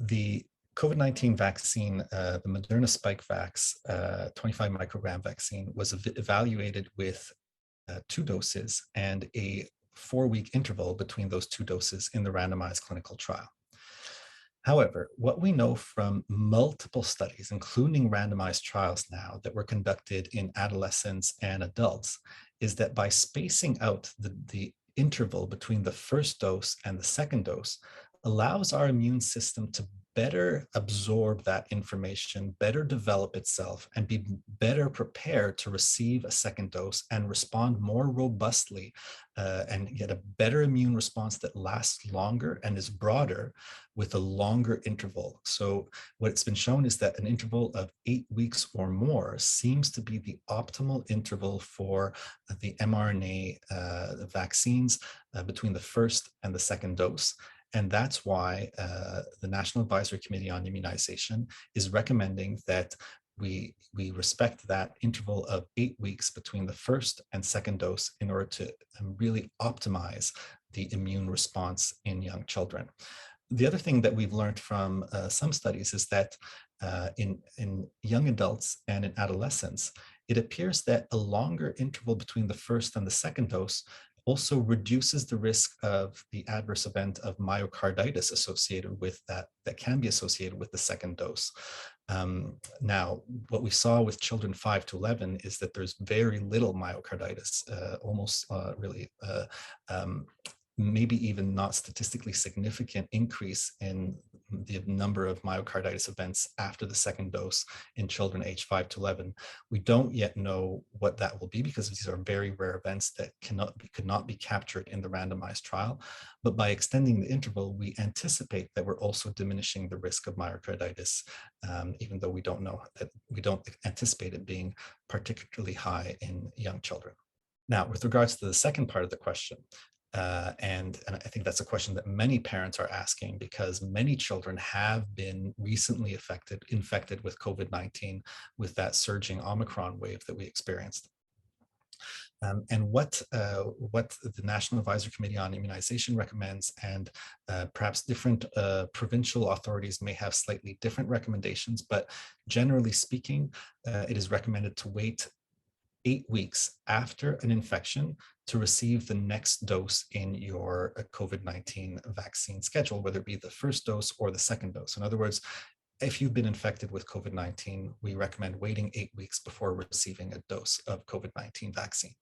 The COVID-19 vaccine, the Moderna Spikevax 25 microgram vaccine, was evaluated with two doses and a 4-week interval between those two doses in the randomized clinical trial. However, what we know from multiple studies, including randomized trials now that were conducted in adolescents and adults, is that by spacing out the interval between the first dose and the second dose allows our immune system to better absorb that information, better develop itself, and be better prepared to receive a second dose and respond more robustly and get a better immune response that lasts longer and is broader with a longer interval. So what's been shown is that an interval of 8 weeks or more seems to be the optimal interval for the mRNA vaccines between the first and the second dose. And that's why the National Advisory Committee on Immunization is recommending that we respect that interval of 8 weeks between the first and second dose in order to really optimize the immune response in young children. The other thing that we've learned from some studies is that in young adults and in adolescents, it appears that a longer interval between the first and the second dose also reduces the risk of the adverse event of myocarditis associated with that can be associated with the second dose. Now, what we saw with children 5 to 11 is that there's very little myocarditis, almost really maybe even not statistically significant increase in the number of myocarditis events after the second dose in children aged 5 to 11. We don't yet know what that will be because these are very rare events that could not be captured in the randomized trial. But by extending the interval, we anticipate that we're also diminishing the risk of myocarditis, even though we don't anticipate it being particularly high in young children. Now, with regards to the second part of the question, and I think that's a question that many parents are asking because many children have been recently infected with COVID-19 with that surging Omicron wave that we experienced. And what the National Advisory Committee on Immunization recommends, and perhaps different provincial authorities may have slightly different recommendations, but generally speaking, it is recommended to wait 8 weeks after an infection to receive the next dose in your COVID-19 vaccine schedule, whether it be the first dose or the second dose. In other words, if you've been infected with COVID-19, we recommend waiting 8 weeks before receiving a dose of COVID-19 vaccine.